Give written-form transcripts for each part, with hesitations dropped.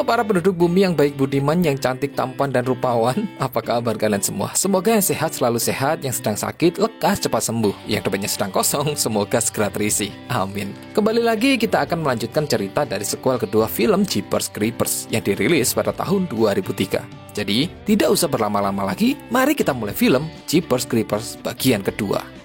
Halo para penduduk bumi yang baik budiman, yang cantik, tampan, dan rupawan. Apa kabar kalian semua? Semoga yang sehat selalu sehat, yang sedang sakit lekas cepat sembuh, yang dompetnya sedang kosong semoga segera terisi. Amin. Kembali lagi kita akan melanjutkan cerita dari sequel kedua film Jeepers Creepers yang dirilis pada tahun 2003. Jadi, tidak usah berlama-lama lagi, mari kita mulai film Jeepers Creepers bagian kedua.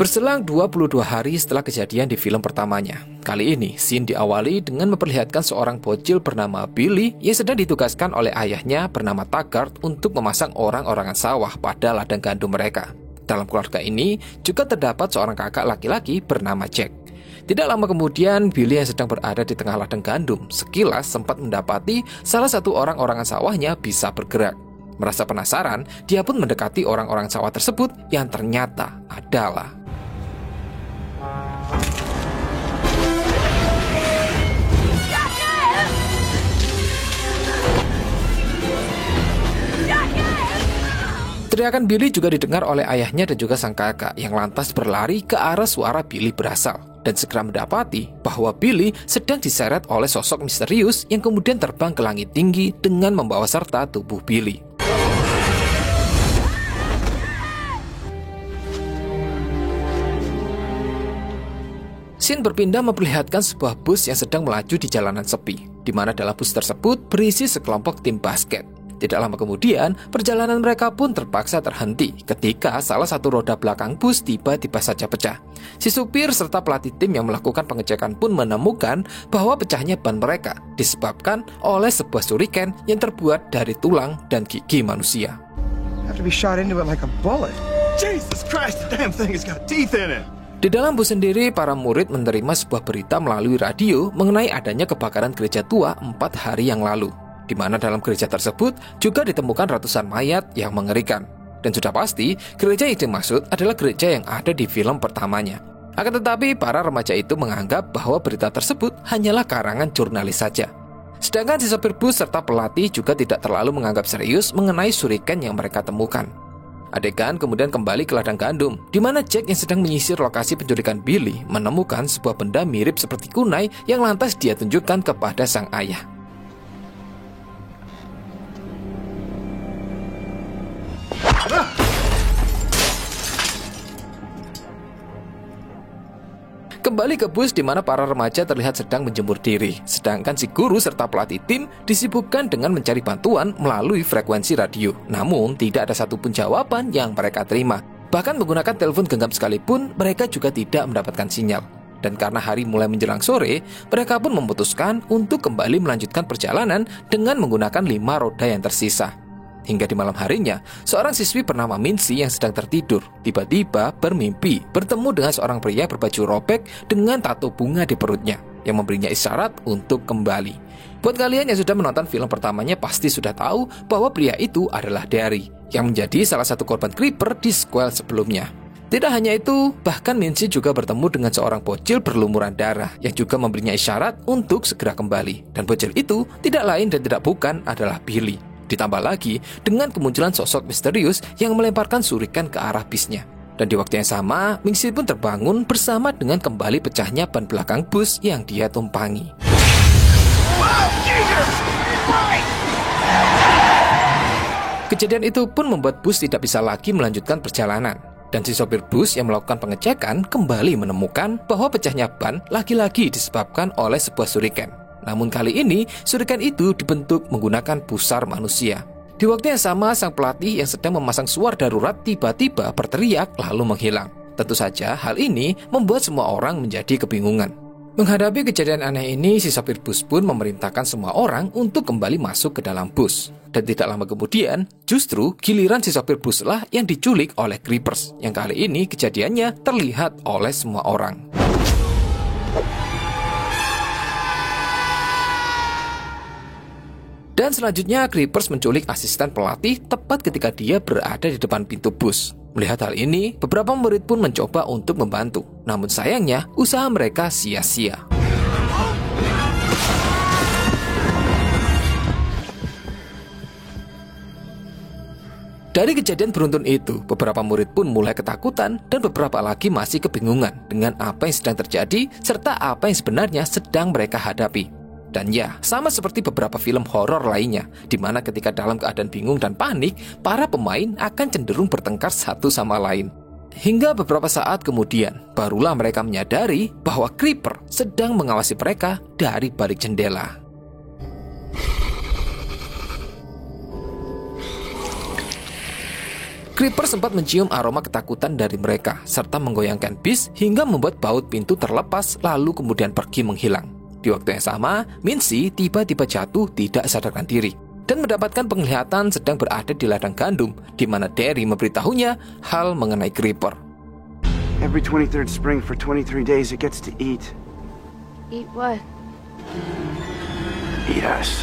Berselang 22 hari setelah kejadian di film pertamanya, kali ini scene diawali dengan memperlihatkan seorang bocil bernama Billy yang sedang ditugaskan oleh ayahnya bernama Taggart untuk memasang orang-orangan sawah pada ladang gandum mereka. Dalam keluarga ini juga terdapat seorang kakak laki-laki bernama Jack. Tidak lama kemudian, Billy yang sedang berada di tengah ladang gandum sekilas sempat mendapati salah satu orang-orangan sawahnya bisa bergerak. Merasa penasaran, dia pun mendekati orang-orangan sawah tersebut yang ternyata adalah teriakan Billy juga didengar oleh ayahnya dan juga sang kakak yang lantas berlari ke arah suara Billy berasal dan segera mendapati bahwa Billy sedang diseret oleh sosok misterius yang kemudian terbang ke langit tinggi dengan membawa serta tubuh Billy. Scene berpindah memperlihatkan sebuah bus yang sedang melaju di jalanan sepi, di mana dalam bus tersebut berisi sekelompok tim basket. Tidak lama kemudian, perjalanan mereka pun terpaksa terhenti ketika salah satu roda belakang bus tiba-tiba saja pecah. Si supir serta pelatih tim yang melakukan pengecekan pun menemukan bahwa pecahnya ban mereka disebabkan oleh sebuah shuriken yang terbuat dari tulang dan gigi manusia. Di dalam bus sendiri, para murid menerima sebuah berita melalui radio mengenai adanya kebakaran gereja tua 4 hari yang lalu, di mana dalam gereja tersebut juga ditemukan ratusan mayat yang mengerikan. Dan sudah pasti, gereja yang dimaksud adalah gereja yang ada di film pertamanya. Akan tetapi, para remaja itu menganggap bahwa berita tersebut hanyalah karangan jurnalis saja. Sedangkan si sopir bus serta pelatih juga tidak terlalu menganggap serius mengenai shuriken yang mereka temukan. Adegan kemudian kembali ke ladang gandum, di mana Jack yang sedang menyisir lokasi penculikan Billy menemukan sebuah benda mirip seperti kunai yang lantas dia tunjukkan kepada sang ayah. Kembali ke bus di mana para remaja terlihat sedang menjemur diri, sedangkan si guru serta pelatih tim disibukkan dengan mencari bantuan melalui frekuensi radio. Namun, tidak ada satupun jawaban yang mereka terima. Bahkan menggunakan telepon genggam sekalipun, mereka juga tidak mendapatkan sinyal. Dan karena hari mulai menjelang sore, mereka pun memutuskan untuk kembali melanjutkan perjalanan dengan menggunakan 5 roda yang tersisa. Hingga di malam harinya, seorang siswi bernama Mincy yang sedang tertidur tiba-tiba bermimpi bertemu dengan seorang pria berbaju robek dengan tato bunga di perutnya yang memberinya isyarat untuk kembali. Buat kalian yang sudah menonton film pertamanya pasti sudah tahu bahwa pria itu adalah Derry yang menjadi salah satu korban creeper di sequel sebelumnya. Tidak hanya itu, bahkan Mincy juga bertemu dengan seorang bocil berlumuran darah yang juga memberinya isyarat untuk segera kembali. Dan bocil itu tidak lain dan tidak bukan adalah Billy. Ditambah lagi dengan kemunculan sosok misterius yang melemparkan shuriken ke arah bisnya. Dan di waktu yang sama, Mincy pun terbangun bersama dengan kembali pecahnya ban belakang bus yang dia tumpangi. Kejadian itu pun membuat bus tidak bisa lagi melanjutkan perjalanan. Dan si sopir bus yang melakukan pengecekan kembali menemukan bahwa pecahnya ban lagi-lagi disebabkan oleh sebuah shuriken. Namun kali ini, shuriken itu dibentuk menggunakan pusar manusia. Di waktu yang sama, sang pelatih yang sedang memasang suar darurat tiba-tiba berteriak lalu menghilang. Tentu saja, hal ini membuat semua orang menjadi kebingungan. Menghadapi kejadian aneh ini, si sopir bus pun memerintahkan semua orang untuk kembali masuk ke dalam bus. Dan tidak lama kemudian, justru giliran si sopir bus lah yang diculik oleh creepers, yang kali ini kejadiannya terlihat oleh semua orang. Dan selanjutnya, creepers menculik asisten pelatih tepat ketika dia berada di depan pintu bus. Melihat hal ini, beberapa murid pun mencoba untuk membantu. Namun sayangnya, usaha mereka sia-sia. Dari kejadian beruntun itu, beberapa murid pun mulai ketakutan dan beberapa lagi masih kebingungan dengan apa yang sedang terjadi serta apa yang sebenarnya sedang mereka hadapi. Dan ya, sama seperti beberapa film horor lainnya, di mana ketika dalam keadaan bingung dan panik, para pemain akan cenderung bertengkar satu sama lain. Hingga beberapa saat kemudian, barulah mereka menyadari bahwa Creeper sedang mengawasi mereka dari balik jendela. Creeper sempat mencium aroma ketakutan dari mereka, serta menggoyangkan bis hingga membuat baut pintu terlepas lalu kemudian pergi menghilang. Di waktu yang sama, Mincy tiba-tiba jatuh tidak sadarkan diri dan mendapatkan penglihatan sedang berada di ladang gandum, di mana Derry memberitahunya hal mengenai Creeper. Every 23rd spring for 23 days it gets to eat. Eat what? Eat us.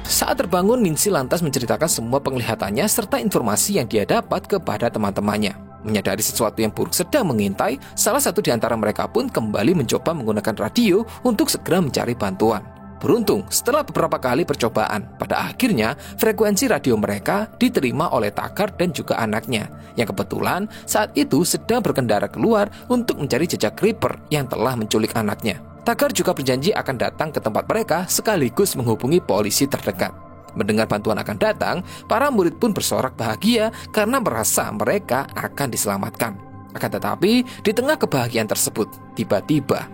Saat terbangun, Mincy lantas menceritakan semua penglihatannya serta informasi yang dia dapat kepada teman-temannya. Menyadari sesuatu yang buruk sedang mengintai, salah satu di antara mereka pun kembali mencoba menggunakan radio untuk segera mencari bantuan. Beruntung, setelah beberapa kali percobaan, pada akhirnya frekuensi radio mereka diterima oleh Taggart dan juga anaknya, yang kebetulan saat itu sedang berkendara keluar untuk mencari jejak Creeper yang telah menculik anaknya. Taggart juga berjanji akan datang ke tempat mereka sekaligus menghubungi polisi terdekat. Mendengar bantuan akan datang, para murid pun bersorak bahagia karena merasa mereka akan diselamatkan. Akan tetapi, di tengah kebahagiaan tersebut, tiba-tiba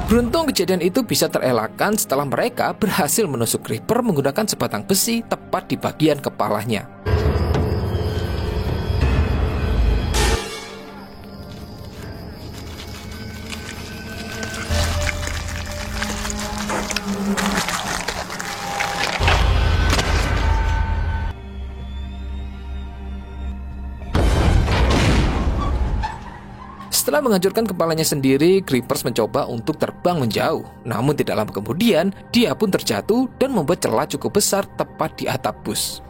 beruntung kejadian itu bisa terelakkan setelah mereka berhasil menusuk Creeper menggunakan sebatang besi tepat di bagian kepalanya. Setelah menghancurkan kepalanya sendiri, Creepers mencoba untuk terbang menjauh. Namun tidak lama kemudian, dia pun terjatuh dan membuat celah cukup besar tepat di atap bus.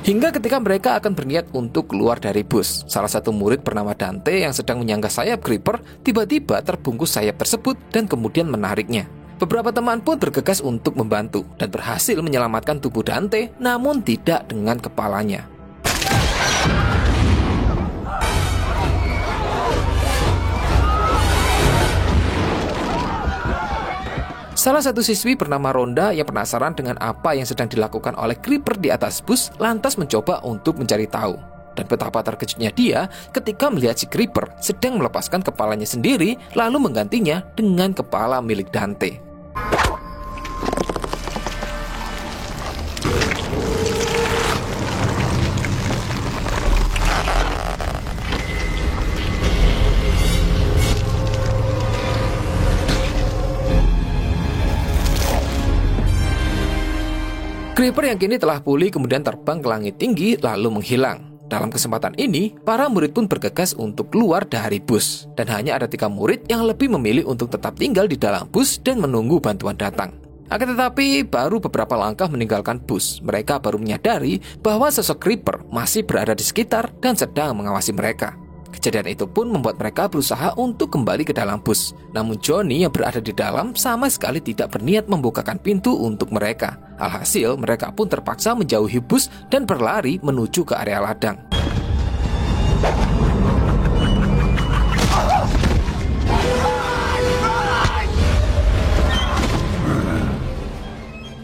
Hingga ketika mereka akan berniat untuk keluar dari bus, salah satu murid bernama Dante yang sedang menyangga sayap Creeper tiba-tiba terbungkus sayap tersebut dan kemudian menariknya. Beberapa teman pun bergegas untuk membantu dan berhasil menyelamatkan tubuh Dante, namun tidak dengan kepalanya. Salah satu siswi bernama Rhonda yang penasaran dengan apa yang sedang dilakukan oleh Creeper di atas bus lantas mencoba untuk mencari tahu. Dan betapa terkejutnya dia ketika melihat si Creeper sedang melepaskan kepalanya sendiri lalu menggantinya dengan kepala milik Dante. Creeper yang kini telah pulih kemudian terbang ke langit tinggi lalu menghilang. Dalam kesempatan ini, para murid pun bergegas untuk keluar dari bus. Dan hanya ada 3 murid yang lebih memilih untuk tetap tinggal di dalam bus dan menunggu bantuan datang. Akan tetapi, baru beberapa langkah meninggalkan bus, mereka baru menyadari bahwa sosok Creeper masih berada di sekitar dan sedang mengawasi mereka. Kejadian itu pun membuat mereka berusaha untuk kembali ke dalam bus. Namun Johnny yang berada di dalam sama sekali tidak berniat membukakan pintu untuk mereka. Alhasil mereka pun terpaksa menjauhi bus dan berlari menuju ke area ladang.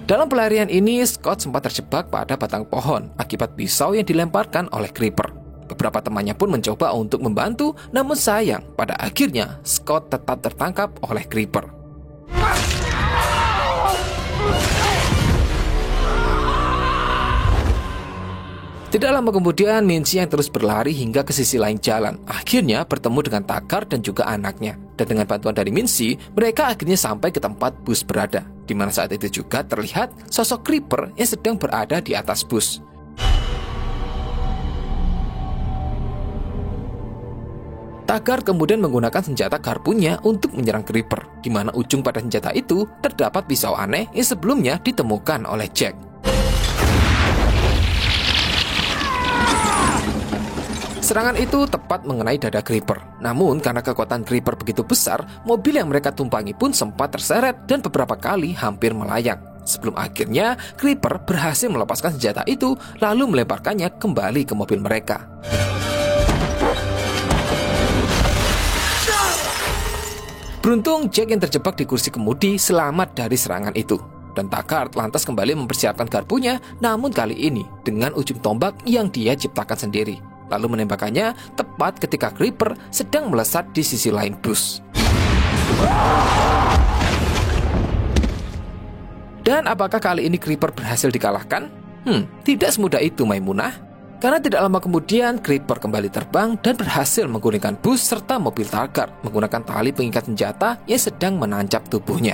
Dalam pelarian ini, Scott sempat terjebak pada batang pohon akibat pisau yang dilemparkan oleh Creeper. Beberapa temannya pun mencoba untuk membantu, namun sayang, pada akhirnya Scott tetap tertangkap oleh Creeper. Tidak lama kemudian, Mincy yang terus berlari hingga ke sisi lain jalan, akhirnya bertemu dengan Taggart dan juga anaknya. Dan dengan bantuan dari Mincy, mereka akhirnya sampai ke tempat bus berada, di mana saat itu juga terlihat sosok Creeper yang sedang berada di atas bus. Taggart kemudian menggunakan senjata garpunya untuk menyerang Creeper, di mana ujung pada senjata itu terdapat pisau aneh yang sebelumnya ditemukan oleh Jack. Serangan itu tepat mengenai dada Creeper. Namun karena kekuatan Creeper begitu besar, mobil yang mereka tumpangi pun sempat terseret dan beberapa kali hampir melayang. Sebelum akhirnya Creeper berhasil melepaskan senjata itu lalu melemparkannya kembali ke mobil mereka. Beruntung Jack yang terjebak di kursi kemudi selamat dari serangan itu. Dan Taggart lantas kembali mempersiapkan garpunya, namun kali ini dengan ujung tombak yang dia ciptakan sendiri. Lalu menembakkannya tepat ketika Creeper sedang melesat di sisi lain bus. Dan apakah kali ini Creeper berhasil dikalahkan? Tidak semudah itu, Maimunah. Karena tidak lama kemudian Creeper kembali terbang dan berhasil menggulingkan bus serta mobil Taggart menggunakan tali pengikat senjata yang sedang menancap tubuhnya.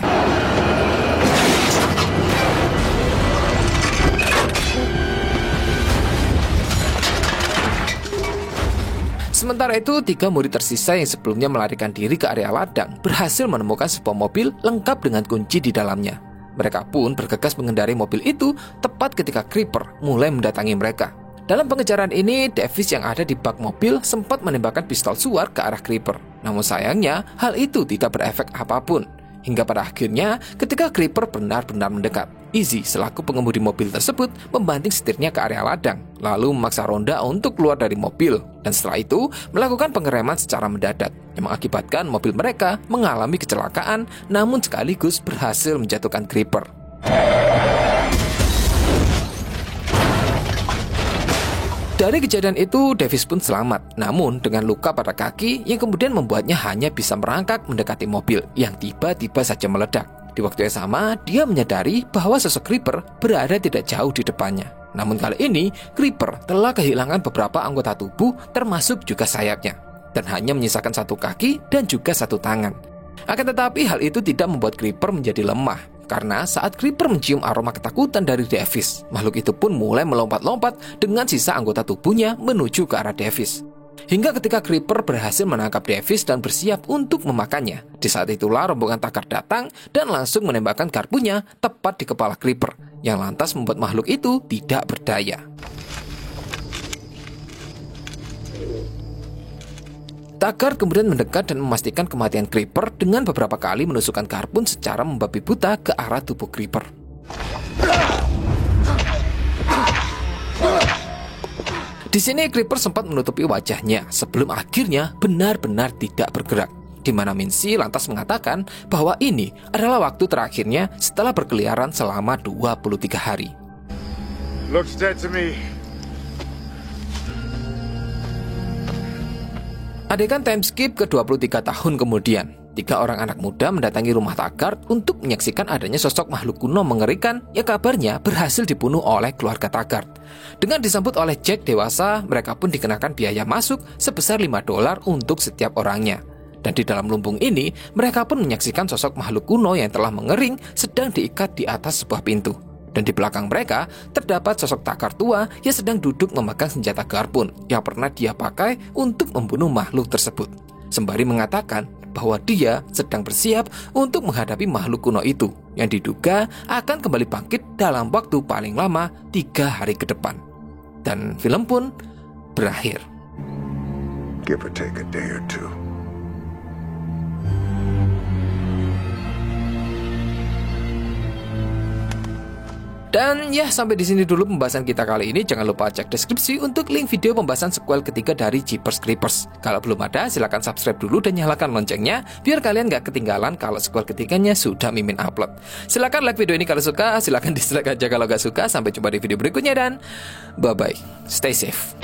Sementara itu, 3 murid tersisa yang sebelumnya melarikan diri ke area ladang berhasil menemukan sebuah mobil lengkap dengan kunci di dalamnya. Mereka pun bergegas mengendarai mobil itu tepat ketika Creeper mulai mendatangi mereka. Dalam pengejaran ini, Davis yang ada di bak mobil sempat menembakkan pistol suar ke arah Creeper. Namun sayangnya, hal itu tidak berefek apapun. Hingga pada akhirnya, ketika Creeper benar-benar mendekat, Izzy selaku pengemudi mobil tersebut membanting setirnya ke area ladang, lalu memaksa Rhonda untuk keluar dari mobil. Dan setelah itu, melakukan pengereman secara mendadak, yang mengakibatkan mobil mereka mengalami kecelakaan, namun sekaligus berhasil menjatuhkan Creeper. Dari kejadian itu, Davis pun selamat, namun dengan luka pada kaki yang kemudian membuatnya hanya bisa merangkak mendekati mobil yang tiba-tiba saja meledak. Di waktu yang sama, dia menyadari bahwa sosok Creeper berada tidak jauh di depannya. Namun kali ini, Creeper telah kehilangan beberapa anggota tubuh termasuk juga sayapnya, dan hanya menyisakan satu kaki dan juga satu tangan. Akan tetapi hal itu tidak membuat Creeper menjadi lemah. Karena saat Creeper mencium aroma ketakutan dari Davis, makhluk itu pun mulai melompat-lompat dengan sisa anggota tubuhnya menuju ke arah Davis. Hingga ketika Creeper berhasil menangkap Davis dan bersiap untuk memakannya. Di saat itulah rombongan Taggart datang dan langsung menembakkan garpunya tepat di kepala Creeper, yang lantas membuat makhluk itu tidak berdaya. Taggart kemudian mendekat dan memastikan kematian Creeper dengan beberapa kali menusukkan garpun secara membabi buta ke arah tubuh Creeper. Di sini Creeper sempat menutupi wajahnya sebelum akhirnya benar-benar tidak bergerak, di mana Mincy lantas mengatakan bahwa ini adalah waktu terakhirnya setelah berkeliaran selama 23 hari. Looks dead to me. Adegan time skip ke 23 tahun kemudian, 3 orang anak muda mendatangi rumah Taggart untuk menyaksikan adanya sosok makhluk kuno mengerikan yang kabarnya berhasil dibunuh oleh keluarga Taggart. Dengan disambut oleh Jack dewasa, mereka pun dikenakan biaya masuk sebesar $5 untuk setiap orangnya. Dan di dalam lumbung ini, mereka pun menyaksikan sosok makhluk kuno yang telah mengering sedang diikat di atas sebuah pintu. Dan di belakang mereka terdapat sosok Taggart tua yang sedang duduk memegang senjata garpun yang pernah dia pakai untuk membunuh makhluk tersebut. Sembari mengatakan bahwa dia sedang bersiap untuk menghadapi makhluk kuno itu yang diduga akan kembali bangkit dalam waktu paling lama 3 hari ke depan. Dan film pun berakhir. Give or take a day or two. Dan ya, sampai di sini dulu pembahasan kita kali ini. Jangan lupa cek deskripsi untuk link video pembahasan sequel ketiga dari Jeepers Creepers. Kalau belum ada, silahkan subscribe dulu dan nyalakan loncengnya biar kalian gak ketinggalan kalau sequel ketiganya sudah Mimin upload. Silahkan like video ini kalau suka, silahkan dislike aja kalau gak suka. Sampai jumpa di video berikutnya dan bye-bye. Stay safe.